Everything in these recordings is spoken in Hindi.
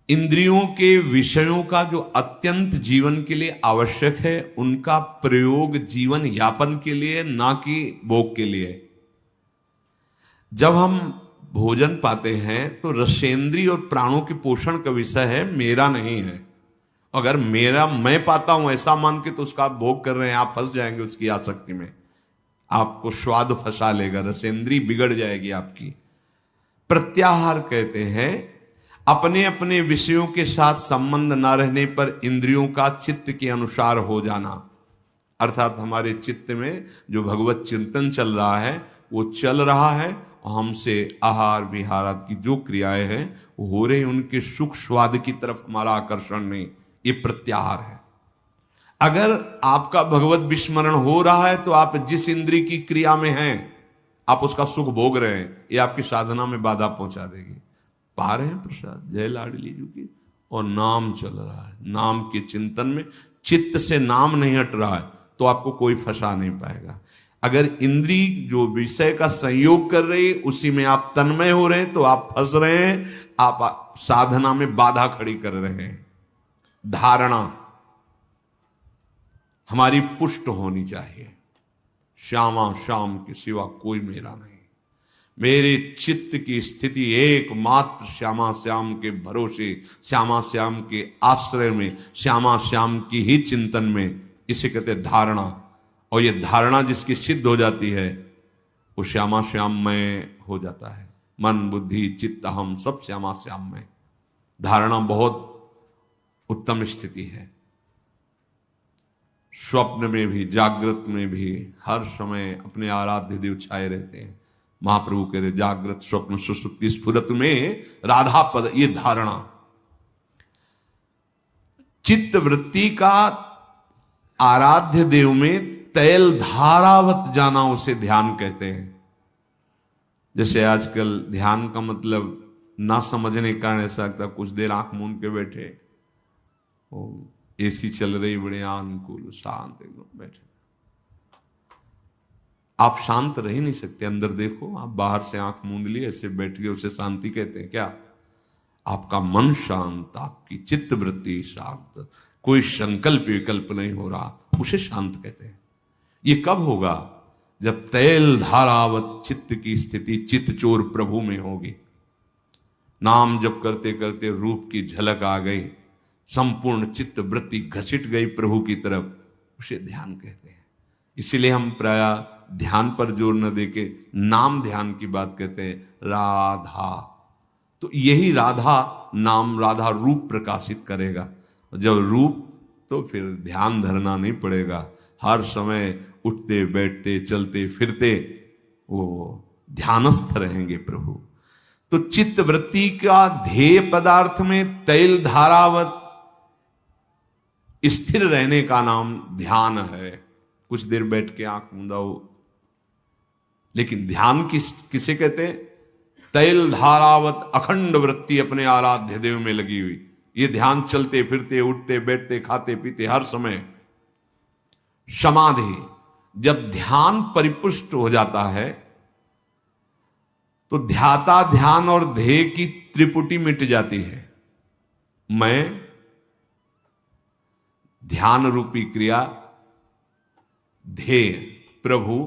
इंद्रियों के विषयों का जो अत्यंत जीवन के लिए आवश्यक है उनका प्रयोग जीवन यापन के लिए, ना कि भोग के लिए। जब हम भोजन पाते हैं तो रसेंद्रिय और प्राणों के पोषण का विषय है, मेरा नहीं है। अगर मेरा मैं पाता हूं ऐसा मान के तो उसका आप भोग कर रहे हैं, आप फंस जाएंगे उसकी आसक्ति में, आपको स्वाद फंसा लेगा, रसेंद्री बिगड़ जाएगी आपकी। प्रत्याहार कहते हैं अपने अपने विषयों के साथ संबंध न रहने पर इंद्रियों का चित्त के अनुसार हो जाना, अर्थात हमारे चित्त में जो भगवत चिंतन चल रहा है वो चल रहा है, हमसे आहार विहार आदि की जो क्रियाएं हैं वो हो रही, उनके सुख स्वाद की तरफ हमारा आकर्षण नहीं, ये प्रत्याहार है। अगर आपका भगवत विस्मरण हो रहा है तो आप जिस इंद्रिय की क्रिया में हैं आप उसका सुख भोग रहे हैं, ये आपकी साधना में बाधा पहुंचा देगी। पा रहे हैं प्रसाद जय लाडली जी की, और नाम चल रहा है, नाम के चिंतन में चित्त से नाम नहीं हट रहा है तो आपको कोई फंसा नहीं पाएगा। अगर इंद्री जो विषय का संयोग कर रही है उसी में आप तन्मय हो रहे हैं तो आप फंस रहे हैं, आप साधना में बाधा खड़ी कर रहे हैं। धारणा हमारी पुष्ट होनी चाहिए, श्यामा श्याम के सिवा कोई मेरा नहीं, मेरे चित्त की स्थिति एकमात्र श्यामा श्याम के भरोसे, श्यामा श्याम के आश्रय में, श्यामा श्याम की ही चिंतन में, इसे कहते धारणा। और ये धारणा जिसकी सिद्ध हो जाती है वो श्यामा श्याम में हो जाता है, मन बुद्धि चित्त हम सब श्यामा श्याम में। धारणा बहुत उत्तम स्थिति है, स्वप्न में भी जागृत में भी हर समय अपने आराध्य देव छाए रहते हैं। महाप्रभु कह रहे जागृत स्वप्न सुसुप्ति स्फुरत में राधा पद, ये धारणा। चित्त वृत्ति का आराध्य देव में तैल धारावत जाना उसे ध्यान कहते हैं। जैसे आजकल ध्यान का मतलब ना समझने का कारण ऐसा लगता, कुछ देर आंख मूंद के बैठे, एसी चल रही बढ़िया अनुकूल शांत एकदम बैठे, आप शांत रह ही नहीं सकते। अंदर देखो, आप बाहर से आंख मूंद ली ऐसे बैठ गए, उसे शांति कहते हैं क्या? आपका मन शांत, आपकी चित्त वृत्ति शांत, कोई संकल्प विकल्प नहीं हो रहा, उसे शांत कहते हैं। ये कब होगा? जब तैल धारावत चित्त की स्थिति चित्त चोर प्रभु में होगी। नाम जप करते करते रूप की झलक आ गई, संपूर्ण चित्त वृत्ति घसीट गई प्रभु की तरफ, उसे ध्यान कहते हैं। इसीलिए हम प्राय ध्यान पर जोर न देके नाम ध्यान की बात कहते हैं, राधा। तो यही राधा नाम, राधा रूप प्रकाशित करेगा। जब रूप, तो फिर ध्यान धरना नहीं पड़ेगा, हर समय उठते बैठते चलते फिरते वो ध्यानस्थ रहेंगे प्रभु। तो चित्त वृत्ति का ध्येय पदार्थ में तैल धारावत स्थिर रहने का नाम ध्यान है। कुछ देर बैठ के आंख मूंदा हो, लेकिन ध्यान किसे कहते हैं? तैल धारावत अखंड वृत्ति अपने आराध्य देव में लगी हुई, ये ध्यान चलते फिरते उठते बैठते खाते पीते हर समय। समाधि, जब ध्यान परिपुष्ट हो जाता है तो ध्याता ध्यान और ध्येय की त्रिपुटी मिट जाती है। मैं ध्यान रूपी क्रिया, ध्येय प्रभु,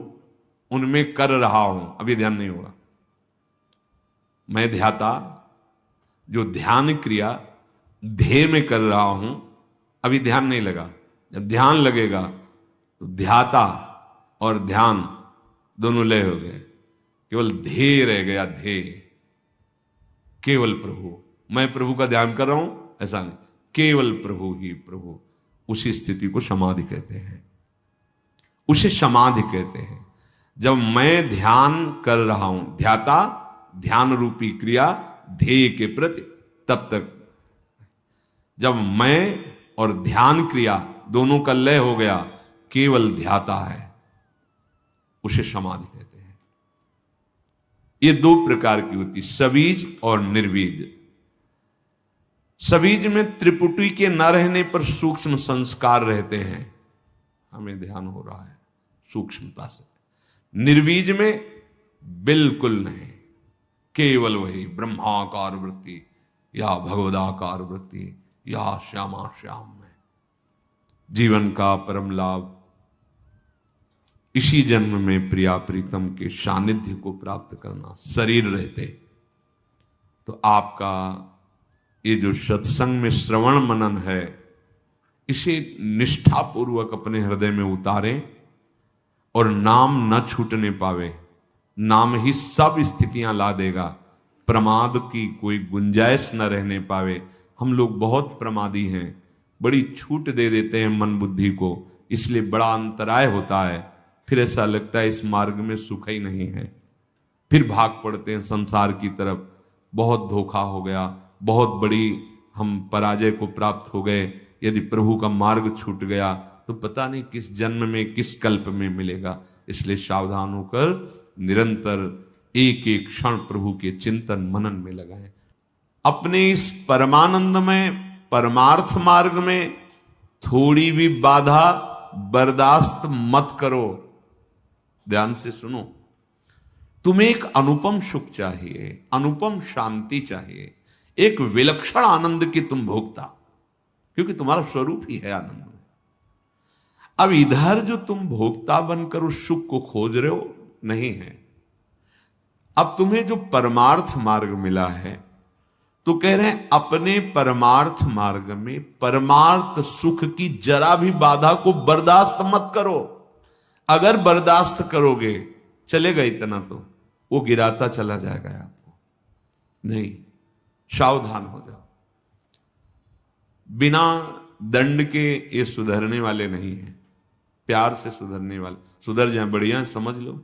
उनमें कर रहा हूं, अभी ध्यान नहीं होगा। मैं ध्याता, जो ध्यान क्रिया ध्येय में कर रहा हूं, अभी ध्यान नहीं लगा। जब ध्यान लगेगा तो ध्याता और ध्यान दोनों लय हो गए, केवल ध्येय रह गया। ध्येय केवल प्रभु, मैं प्रभु का ध्यान कर रहा हूं ऐसा नहीं, केवल प्रभु ही प्रभु। उसी स्थिति को समाधि कहते हैं, उसे समाधि कहते हैं। जब मैं ध्यान कर रहा हूं, ध्याता ध्यान रूपी क्रिया ध्येय के प्रति, तब तक जब मैं और ध्यान क्रिया दोनों का लय हो गया, केवल ध्याता है, उसे समाधि कहते हैं। ये दो प्रकार की होती, सबीज और निर्बीज। सबीज में त्रिपुटी के न रहने पर सूक्ष्म संस्कार रहते हैं, हमें ध्यान हो रहा है सूक्ष्मता से। निर्बीज में बिल्कुल नहीं, केवल वही ब्रह्माकार वृत्ति, या भगवदाकार वृत्ति या श्यामा श्याम में। जीवन का परम लाभ इसी जन्म में प्रिया प्रीतम के सानिध्य को प्राप्त करना। शरीर रहते तो आपका ये जो सत्संग में श्रवण मनन है, इसे निष्ठापूर्वक अपने हृदय में उतारें और नाम न छूटने पावे। नाम ही सब स्थितियां ला देगा, प्रमाद की कोई गुंजाइश न रहने पावे। हम लोग बहुत प्रमादी हैं, बड़ी छूट दे देते हैं मन बुद्धि को, इसलिए बड़ा अंतराय होता है। फिर ऐसा लगता है इस मार्ग में सुख ही नहीं है, फिर भाग पड़ते हैं संसार की तरफ। बहुत धोखा हो गया, बहुत बड़ी हम पराजय को प्राप्त हो गए। यदि प्रभु का मार्ग छूट गया तो पता नहीं किस जन्म में किस कल्प में मिलेगा। इसलिए सावधान होकर निरंतर एक एक क्षण प्रभु के चिंतन मनन में लगाएं। अपने इस परमानंद में, परमार्थ मार्ग में थोड़ी भी बाधा बर्दाश्त मत करो। ध्यान से सुनो, तुम्हें एक अनुपम सुख चाहिए, अनुपम शांति चाहिए, एक विलक्षण आनंद की तुम भोगता, क्योंकि तुम्हारा स्वरूप ही है आनंद में। अब इधर जो तुम भोक्ता बनकर उस सुख को खोज रहे हो, नहीं है। अब तुम्हें जो परमार्थ मार्ग मिला है, तो कह रहे हैं अपने परमार्थ मार्ग में परमार्थ सुख की जरा भी बाधा को बर्दाश्त मत करो। अगर बर्दाश्त करोगे, चलेगा इतना तो वो गिराता चला जाएगा आपको। नहीं, सावधान हो जाओ। बिना दंड के ये सुधरने वाले नहीं है, प्यार से सुधरने वाले। सुधर जाए बढ़िया, समझ लो।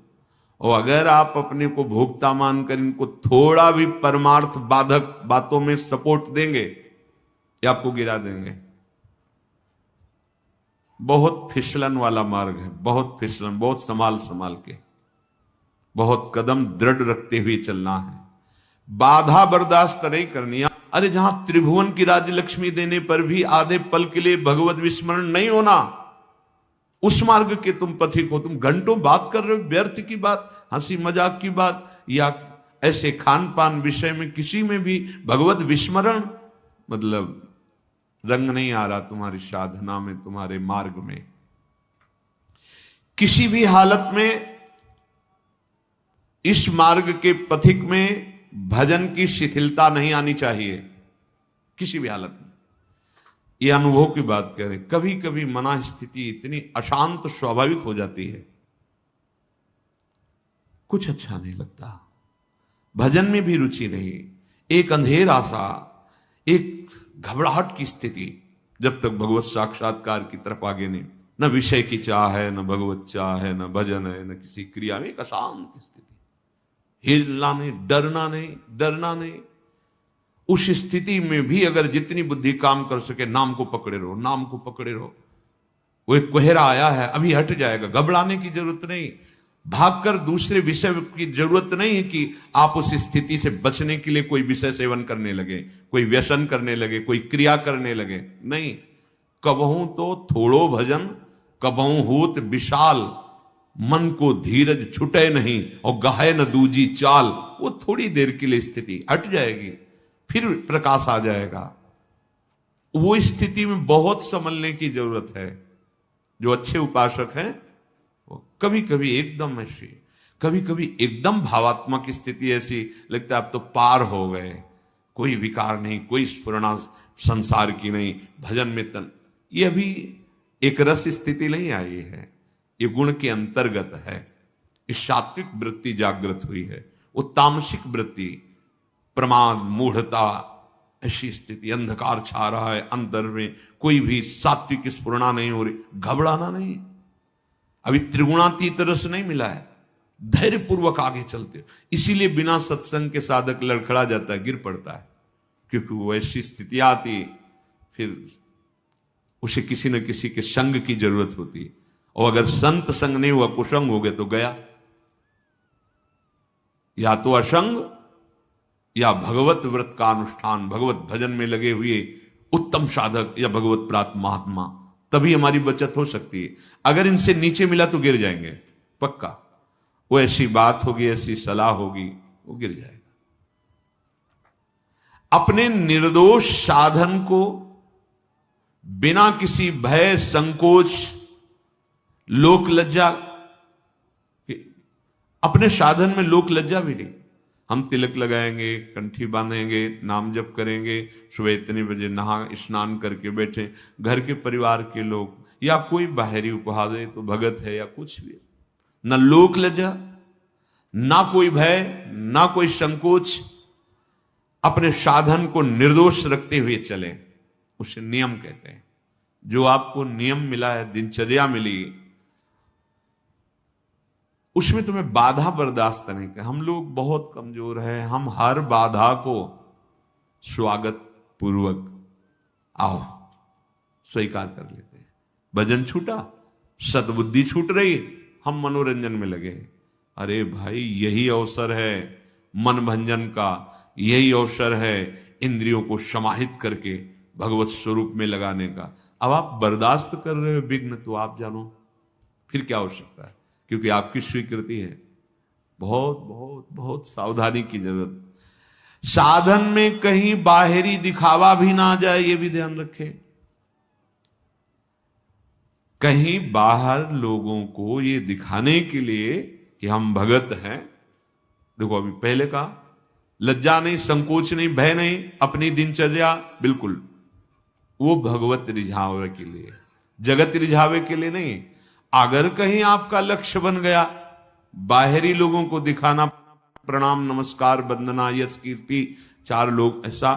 और अगर आप अपने को भोक्ता मानकर इनको थोड़ा भी परमार्थ बाधक बातों में सपोर्ट देंगे, ये आपको गिरा देंगे। बहुत फिसलन वाला मार्ग है, बहुत फिसलन, बहुत संभाल संभाल के, बहुत कदम दृढ़ रखते हुए चलना है। बाधा बर्दाश्त नहीं करनी। अरे जहां त्रिभुवन की राज्य लक्ष्मी देने पर भी आधे पल के लिए भगवत विस्मरण नहीं होना, उस मार्ग के तुम पथिक हो। तुम घंटों बात कर रहे हो व्यर्थ की बात, हंसी मजाक की बात, या ऐसे खान पान विषय में किसी में भी भगवत विस्मरण, मतलब रंग नहीं आ रहा तुम्हारी साधना में, तुम्हारे मार्ग में। किसी भी हालत में इस मार्ग के पथिक में भजन की शिथिलता नहीं आनी चाहिए, किसी भी हालत में। यह अनुभव की बात करें, कभी कभी मना स्थिति इतनी अशांत स्वाभाविक हो जाती है, कुछ अच्छा नहीं लगता, भजन में भी रुचि नहीं, एक अंधेरा सा, एक घबराहट की स्थिति, जब तक भगवत साक्षात्कार की तरफ आगे नहीं। न विषय की चाह है, न भगवत चाह है, न भजन है, न किसी क्रिया में, एक अशांत स्थिति। हिलना नहीं, डरना नहीं, डरना नहीं। उस स्थिति में भी अगर जितनी बुद्धि काम कर सके, नाम को पकड़े रहो, नाम को पकड़े रहो। वो एक कोहरा आया है, अभी हट जाएगा, घबराने की जरूरत नहीं। भागकर दूसरे विषय की जरूरत नहीं है कि आप उस स्थिति से बचने के लिए कोई विषय सेवन करने लगे, कोई व्यसन करने लगे, कोई क्रिया करने लगे। नहीं, कबहू तो थोड़ो भजन, कबहू होत विशाल, मन को धीरज छुटे नहीं और गाहे न दूजी चाल। वो थोड़ी देर के लिए स्थिति हट जाएगी, फिर प्रकाश आ जाएगा। वो स्थिति में बहुत संभलने की जरूरत है। जो अच्छे उपासक हैं वो कभी कभी एकदम ऐसी, कभी कभी एकदम भावात्मक स्थिति ऐसी लगता है अब तो पार हो गए, कोई विकार नहीं, कोई स्फुरणा संसार की नहीं, भजन में तन। ये अभी एक रस स्थिति नहीं आई है, ये गुण के अंतर्गत है। इस सात्विक वृत्ति जागृत हुई है, वो तामसिक वृत्ति, प्रमाद, मूढ़ता, ऐसी स्थिति, अंधकार छा रहा है अंदर में, कोई भी सात्विक स्फुरणा नहीं हो रही, घबराना नहीं। अभी त्रिगुणातीत रस नहीं मिला है, धैर्य पूर्वक आगे चलते। इसीलिए बिना सत्संग के साधक लड़खड़ा जाता है, गिर पड़ता है, क्योंकि वो ऐसी स्थिति आती, फिर उसे किसी न किसी के संग की जरूरत होती। और अगर संत संग नहीं हुआ, कुसंग हो गए तो गया। या तो असंग या भगवत व्रत का अनुष्ठान, भगवत भजन में लगे हुए उत्तम साधक या भगवत प्राप्त महात्मा, तभी हमारी बचत हो सकती है। अगर इनसे नीचे मिला तो गिर जाएंगे पक्का। वो ऐसी बात होगी, ऐसी सलाह होगी, वो गिर जाएगा। अपने निर्दोष साधन को बिना किसी भय, संकोच, लोक लज्जा, अपने साधन में लोक लज्जा भी नहीं। हम तिलक लगाएंगे, कंठी बांधेंगे, नाम जप करेंगे, सुबह इतने बजे नहा स्नान करके बैठे, घर के परिवार के लोग या कोई बाहरी उपहार दे तो भगत है या कुछ भी, न लोक लज्जा, ना कोई भय, ना कोई संकोच, अपने साधन को निर्दोष रखते हुए चले, उसे नियम कहते हैं। जो आपको नियम मिला है, दिनचर्या मिली, उसमें तुम्हें बाधा बर्दाश्त नहीं कर। हम लोग बहुत कमजोर हैं, हम हर बाधा को स्वागत पूर्वक आओ स्वीकार कर लेते हैं। भजन छूटा, सद्बुद्धि छूट रही, हम मनोरंजन में लगे। अरे भाई, यही अवसर है मन भंजन का, यही अवसर है इंद्रियों को समाहित करके भगवत स्वरूप में लगाने का। अब आप बर्दाश्त कर रहे हो विघ्न, तो आप जानो फिर क्या हो सकता है, क्योंकि आपकी स्वीकृति है। बहुत बहुत बहुत सावधानी की जरूरत। साधन में कहीं बाहरी दिखावा भी ना आ जाए, ये भी ध्यान रखें। कहीं बाहर लोगों को ये दिखाने के लिए कि हम भगत हैं। देखो, अभी पहले का लज्जा नहीं, संकोच नहीं, भय नहीं, अपनी दिनचर्या बिल्कुल, वो भगवत रिझावे के लिए, जगत रिझावे के लिए नहीं। अगर कहीं आपका लक्ष्य बन गया बाहरी लोगों को दिखाना, प्रणाम, नमस्कार, वंदना, यश, कीर्ति, चार लोग, ऐसा,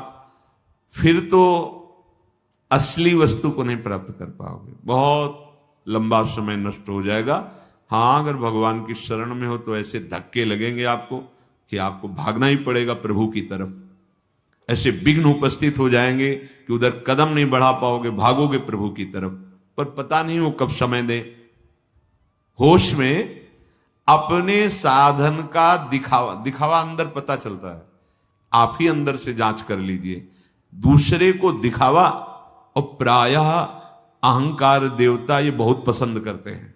फिर तो असली वस्तु को नहीं प्राप्त कर पाओगे, बहुत लंबा समय नष्ट हो जाएगा। हाँ, अगर भगवान की शरण में हो तो ऐसे धक्के लगेंगे आपको कि आपको भागना ही पड़ेगा प्रभु की तरफ। ऐसे विघ्न उपस्थित हो जाएंगे कि उधर कदम नहीं बढ़ा पाओगे, भागोगे प्रभु की तरफ, पर पता नहीं वो कब समय दे। होश में अपने साधन का दिखावा अंदर पता चलता है, आप ही अंदर से जांच कर लीजिए। दूसरे को दिखावा, और प्रायः अहंकार देवता ये बहुत पसंद करते हैं।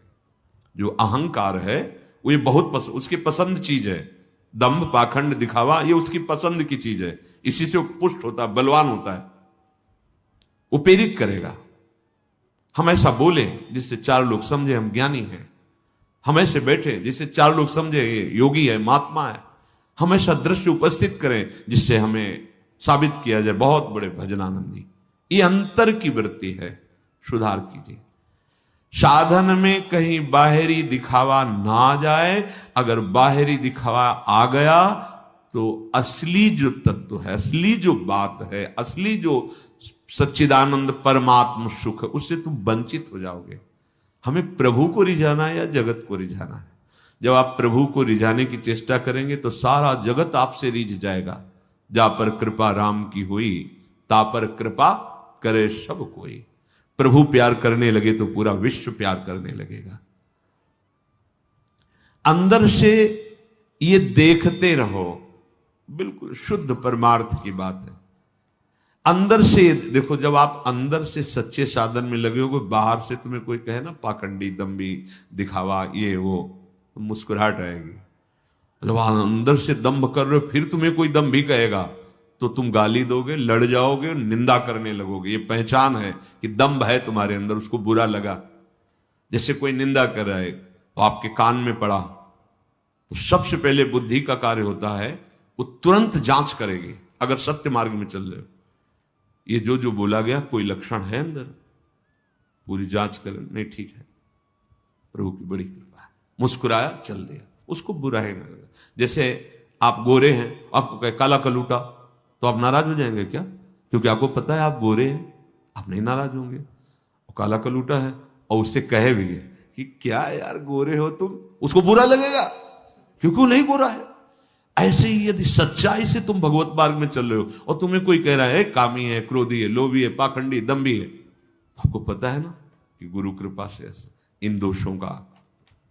जो अहंकार है वो ये बहुत पसंद, उसकी पसंद चीज है। दंभ, पाखंड, दिखावा, ये उसकी पसंद की चीज है। इसी से वो पुष्ट होता है, बलवान होता है, वो प्रेरित करेगा। हम ऐसा बोले जिससे चार लोग समझे हम ज्ञानी हैं, हम ऐसे बैठे जिससे चार लोग समझे ये योगी है, महात्मा है। हम ऐसा दृश्य उपस्थित करें जिससे हमें साबित किया जाए बहुत बड़े भजनानंदी। ये अंतर की वृत्ति है, सुधार कीजिए। साधन में कहीं बाहरी दिखावा ना जाए। अगर बाहरी दिखावा आ गया तो असली जो तत्व है, असली जो बात है, असली जो सच्चिदानंद परमात्म सुख है, उससे तुम वंचित हो जाओगे। हमें प्रभु को रिझाना है या जगत को रिझाना है? जब आप प्रभु को रिझाने की चेष्टा करेंगे तो सारा जगत आपसे रिझ जाएगा। जा पर कृपा राम की हुई, ता पर कृपा करे सब कोई। प्रभु प्यार करने लगे तो पूरा विश्व प्यार करने लगेगा। अंदर से ये देखते रहो, बिल्कुल शुद्ध परमार्थ की बात है। अंदर से देखो, जब आप अंदर से सच्चे साधन में लगे हो, बाहर से तुम्हें कोई कहे ना पाखंडी, दम्भी, दिखावा, ये वो, तो मुस्कुराहट आएगी। जब अंदर से दम्भ कर रहे हो, फिर तुम्हें कोई दम्भी कहेगा तो तुम गाली दोगे, लड़ जाओगे, निंदा करने लगोगे। ये पहचान है कि दम्भ है तुम्हारे अंदर, उसको बुरा लगा। जैसे कोई निंदा कर रहा है तो आपके कान में पड़ा, तो सबसे पहले बुद्धि का कार्य होता है, वो तुरंत जांच करेगी। अगर सत्य मार्ग में चल रहे हो, ये जो बोला गया कोई लक्षण है अंदर, पूरी जांच कर, नहीं ठीक है, प्रभु की बड़ी कृपा है, मुस्कुराया, चल दिया, उसको बुरा है ना लगा। जैसे आप गोरे हैं, आपको कहे काला कलूटा, तो आप नाराज हो जाएंगे क्या? क्योंकि आपको पता है आप गोरे हैं, आप नहीं नाराज होंगे। और काला कलूटा है और उससे कहे भी है कि क्या यार गोरे हो तुम, उसको बुरा लगेगा क्योंकि वो नहीं गोरा है। ऐसे ही यदि सच्चाई से तुम भगवत मार्ग में चल रहे हो और तुम्हें कोई कह रहा है कामी है, क्रोधी है, लोभी है, पाखंडी, दम्भी है, तो आपको पता है ना कि गुरु कृपा से ऐसे इन दोषों का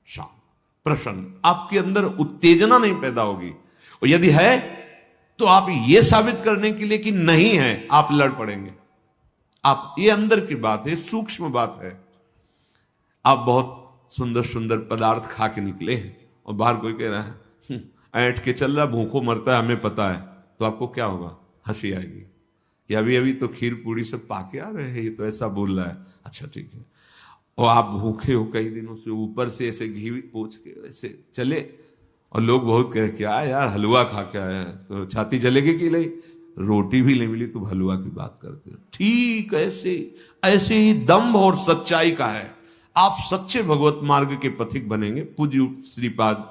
शांत, प्रसन्न, आपके अंदर उत्तेजना नहीं पैदा होगी। और यदि है तो आप ये साबित करने के लिए कि नहीं है, आप लड़ पड़ेंगे। आप, ये अंदर की बात है, सूक्ष्म बात है। आप बहुत सुंदर सुंदर पदार्थ खा के निकले हैं और बाहर कोई कह रहा है ऐंठ के चल रहा, भूखों मरता है, हमें पता है, तो आपको क्या होगा? हंसी आएगी कि अभी अभी तो खीर पूड़ी से पाके आ रहे हैं, ये तो ऐसा बोल रहा है। अच्छा ठीक है। और आप भूखे हो कई दिनों से, ऊपर से ऐसे घी पोंछ के ऐसे चले, और लोग बहुत कहे क्या यार हलवा खा के आया है, तो छाती जलेगी कि नहीं, रोटी भी नहीं मिली तो हलवा की बात करते हो। ठीक ऐसे ऐसे ही दम्भ और सच्चाई का है। आप सच्चे भगवत मार्ग के पथिक बनेंगे। पूज्य श्रीपाद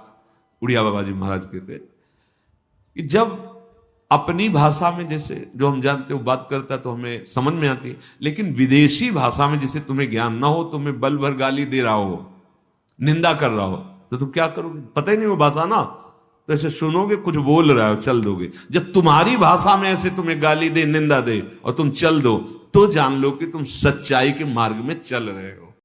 उड़िया बाबा जी महाराज कहते कि जब अपनी भाषा में जैसे जो हम जानते हो बात करता है तो हमें समझ में आती है, लेकिन विदेशी भाषा में जैसे तुम्हें ज्ञान ना हो, तुम्हें बल भर गाली दे रहा हो, निंदा कर रहा हो, तो तुम क्या करोगे? पता ही नहीं वो भाषा ना, तो ऐसे सुनोगे कुछ बोल रहा हो चल दोगे। जब तुम्हारी भाषा में ऐसे तुम्हें गाली दे, निंदा दे और तुम चल दो, तो जान लो कि तुम सच्चाई के मार्ग में चल रहे हो।